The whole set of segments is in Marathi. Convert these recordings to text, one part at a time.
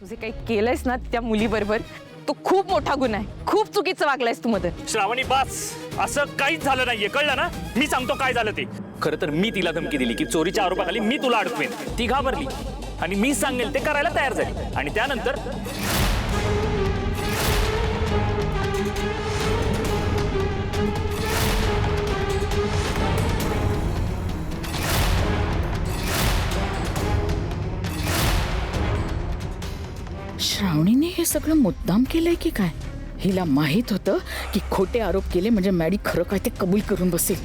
तुझे काही केलंयस ना त्या मुलीबरोबर तो खूप मोठा गुन्हा आहे. खूप चुकीचं वागलायस तू मदन. श्रावणी बस, असं काहीच झालं नाहीये, कळलं ना? मी सांगतो काय झालं ते. खरं तर मी तिला धमकी दिली की चोरीच्या आरोपाखाली मी तुला अडकवेन. ती घाबरली आणि मी सांगेल ते करायला तयार झाली. आणि त्यानंतर श्रावणीने हे सगळं मुद्दाम केलंय की काय? हिला माहित होतं की खोटे आरोप केले म्हणजे मॅडी खरं काय ते कबूल करून बसेल.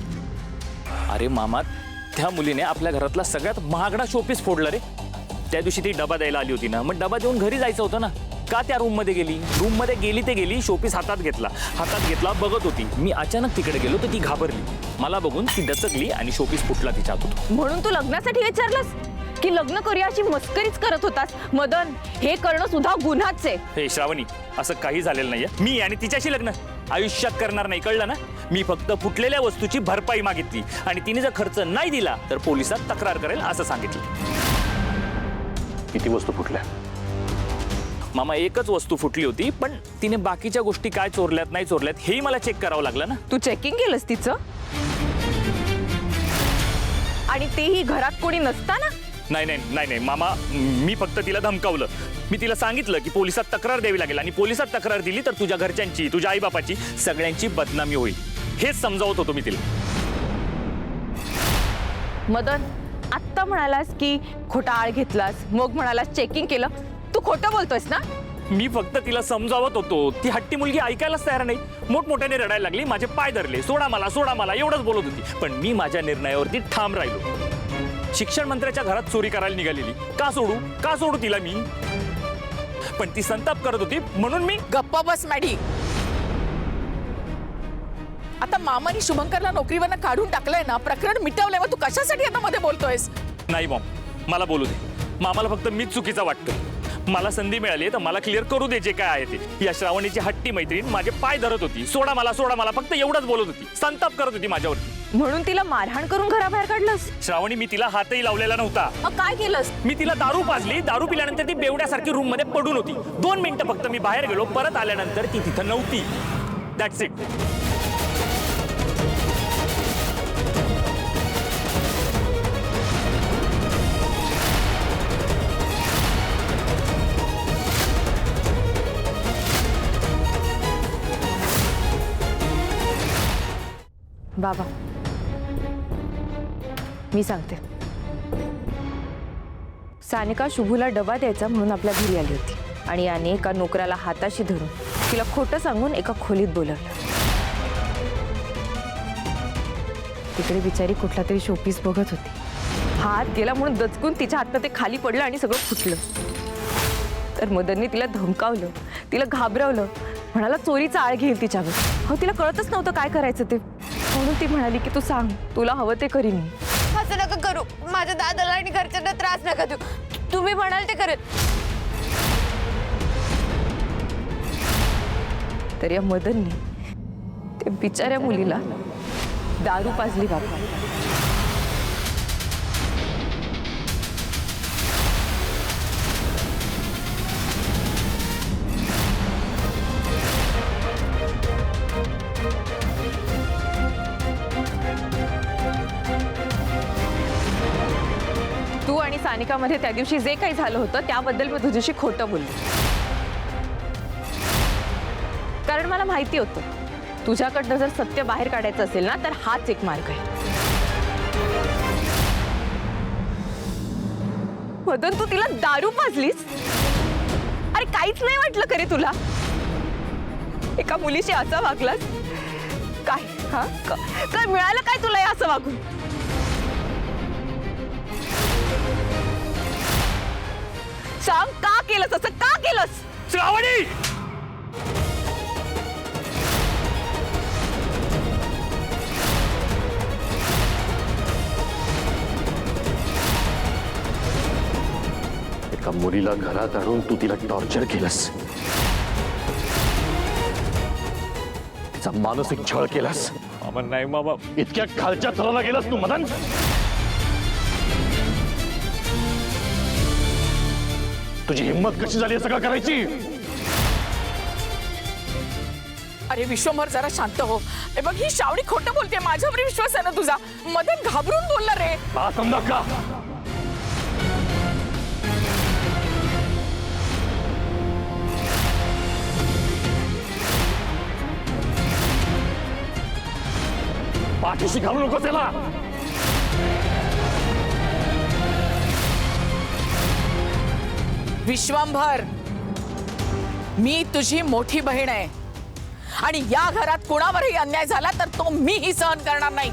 अरे मामा, त्या मुलीने आपल्या घरातला सगळ्यात महागडा शोपीस फोडला रे. त्या दिवशी ती डबा द्यायला आली होती ना, मग डबा देऊन घरी जायचं होतं ना. का त्या रूम मध्ये गेली? रूम मध्ये गेली ते गेली, शोपीस हातात घेतला बघत होती. मी अचानक तिकडे गेलो तर ती घाबरली. मला बघून ती दचकली आणि शोपीस फुटला तिच्या हातून. म्हणून तू लग्नासाठी विचारलंस की लग्न करूया अशी मस्करीच करत होतास? मदन, हे करणं सुद्धा गुन्हाच आहे. हे श्रावणी, असं काही झालेलं नाहीये. मी आणि तिच्याशी लग्न आयुष्यात करणार नाही, कळलं ना? मी फक्त फुटलेल्या वस्तूची भरपाई मागितली आणि तिने जर खर्च नाही दिला तर पोलिसात तक्रार करेल असं सांगितलं. किती वस्तू फुटल्या? मामा, एकच वस्तू फुटली होती, पण तिने बाकीच्या गोष्टी काय चोरल्यात नाही चोरल्यात हेही मला चेक करावं लागलं ना. तू चेकिंग केलंस तिचं? आणि तेही घरात कोणी नसताना? नाही नाही नाही नाही मामा, मी फक्त तिला धमकावलं. मी तिला सांगितलं की पोलिसात तक्रार द्यावी लागेल आणि पोलिसात तक्रार दिली तर तुझ्या घरच्यांची, तुझ्या आईबापाची, सगळ्यांची बदनामी होईल. हेच समजावत होतो मी तिला. मदन, आत्ता म्हणालास की खोटा आळ घेतलास, मग म्हणालास चेकिंग केलं. तू खोटं बोलतोयस ना? मी फक्त तिला समजावत होतो. ती हट्टी मुलगी ऐकायलाच तयार नाही. मोठमोठ्याने रडायला लागली, माझे पाय धरले, सोडा मला एवढंच बोलत होती. पण मी माझ्या निर्णयावरती ठाम राहिलो. शिक्षण मंत्र्याच्या घरात चोरी करायला निघालेली, का सोडू तिला मी? पण ती संताप करत होती म्हणून मी गप्पा बस मॅडी. आता मामानी शुभंकरला नोकरीवरनं काढून टाकलंय ना, प्रकरण मिटवलंय, मग तू कशासाठी आता मध्ये बोलतोयस? नाही मॉम, मला बोलू दे. मामाला फक्त मीच चुकीचा वाटतोय. मला संधी मिळाली तर मला क्लिअर करू दे जे काय आहे ते. या श्रावणीची हट्टी मैत्रीण माझे पाय धरत होती, सोडा मला फक्त एवढंच बोलत होती, संताप करत होती माझ्यावरती. म्हणून तिला मारहाण करून घराबाहेर काढलंस? श्रावणी, मी तिला हातही लावलेला नव्हता. मग काय केलंस? मी तिला दारू पाजली. दारू पिल्यानंतर ती बेवड्यासारखी रूम मध्ये पडून होती. 2 मिनिटं फक्त मी बाहेर गेलो, परत आल्यानंतर ती तिथं नव्हती. That's it. बाबा, मी सांगते. सानिका शुभूला डबा द्यायचा म्हणून आपल्या घरी आली होती आणि याने एका नोकराला हाताशी धरून तिला खोटं सांगून एका खोलीत बोलवलं. तिकडे बिचारी कुठला तरी शोपीस बघत होती. हात गेला म्हणून दचकून तिच्या हातनं ते खाली पडलं आणि सगळं फुटलं. तर मदनने तिला धमकावलं, तिला घाबरवलं, म्हणाला चोरीचा आळ घेईल तिच्यावर. हो, तिला कळतच नव्हतं काय करायचं ते. म्हणून ती म्हणाली की तू सांग, तुला हवं ते करीन मी. असं नका करू, माझ्या दादाला आणि घरच्यांना त्रास नका देऊ. तुम्ही म्हणाल ते करेल. तर या मदनने त्या बिचाऱ्या मुलीला दारू पाजली बाबा. तू आणि सानिकामध्ये त्या दिवशी जे काही झालं होतं त्याबद्दल मी तुझ्याशी खोटं बोलले, कारण मला माहिती होतं तुझ्याकडनं जर सत्य बाहेर काढायचं असेल ना तर हाच एक मार्ग आहे. मदन, तू तिला दारू पाजलीस? अरे काहीच नाही वाटलं का रे तुला? एका मुलीशी असं वागलास? काय काय मिळालं काय तुला हे असं वागून? सांग, का केलंस असं? का केलंस? श्रावणी, एका मुलीला घरात आणून तू तिला टॉर्चर केलंस, तिचा मानसिक छळ केलास. मामा नाही मामा, इतक्या खालच्या थराला गेलास तू मदन. तुझी हिंमत कशी झाली हे सगळं करायची? अरे विश्वंभर जरा शांत हो. हे बघ ही श्रावणी खोटं बोलते. माझ्यावर विश्वास आहे ना तुझा. मदन घाबरून बोलला रे. हा समजा का? पाठीशी घालू नको त्याला. विश्वंभर, मी तुझी मोठी बहीण आहे आणि या घरात कोणावरही अन्याय झाला तर तो मीही सहन करणार नाही.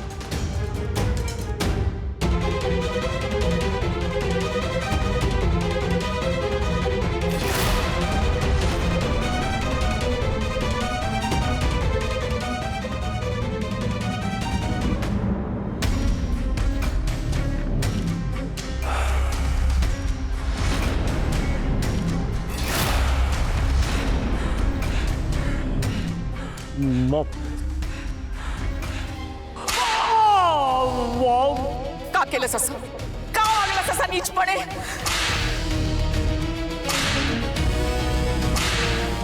का केलंस असं? का वागलास असा नीचपणे?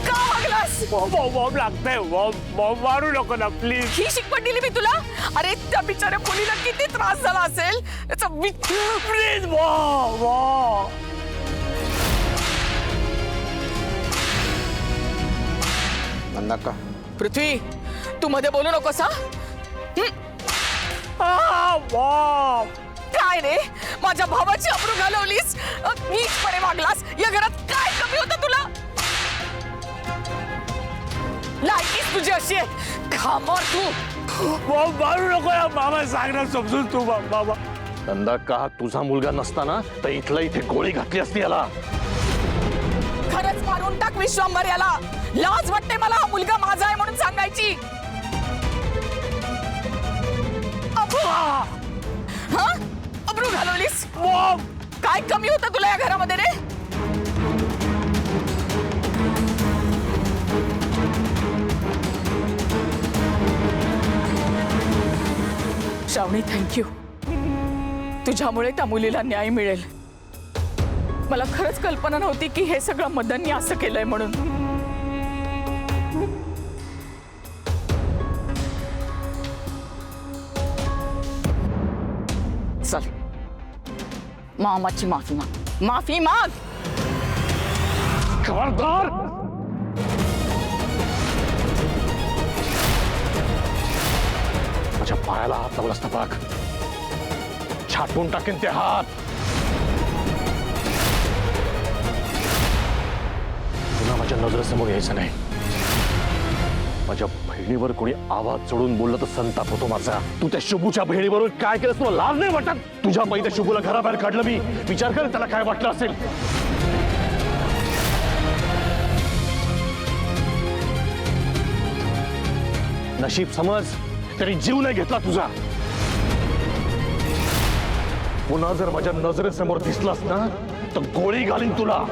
का वागलास? बॉम्ब लागतंय. बॉम्ब मारू नको ना प्लीज. ही शिकवण दिली मी तुला? अरे त्या बिचाऱ्या मुलीला किती त्रास झाला असेल याचा प्लीज बॉम्ब. नका. पृथ्वी, तू मध्ये बोलू नकोस. बॉम्ब. काय रे, माझ्या भावाची अब्रू घालवलीस, नीचपणे वागलास. या घरात काय कमी होतं तुला? लायकीच तुझी अशी आहे. घामर तू. बॉम्ब मारू नको या मामा. सांगणार समजून तू बाबा. नंदा का तुझा मुलगा नसताना तर इथल्या इथे गोळी घातली असती याला. खरंच मारून टाक विश्वंभर याला. लाज वाटते मला हा मुलगा माझा आहे म्हणून सांगायची. अब्रू घालवलीस. काय कमी होतं तुला या घरामध्ये रे? श्रावणी, थँक्यू. तुझ्यामुळे त्या मुलीला न्याय मिळेल. मला खरंच कल्पना नव्हती की हे सगळं मदननी असं केलंय म्हणून. चल, मामाची माफी माग. माफी माग. खबरदार. माझ्या पायाला हात लावला असता पाक. छाटून टाकेन ते हात. पुन्हा माझ्या नजरेसमोर यायचं नाही. माझ्या बहिणीवर कोणी आवाज चढून बोललं तर संताप होतो माझा. तू त्या शुभूच्या बहिणीबरोबर काय केलं तुला लाज नाही वाटत? तुझ्या पायी त्या शुभूला घराबाहेर काढलं मी. विचार कर त्याला काय वाटलं असेल. नशीब समज तरी जीव नाही घेतला तुझा. पुन्हा जर माझ्या नजरेसमोर दिसलास ना तर गोळी घालीन तुला.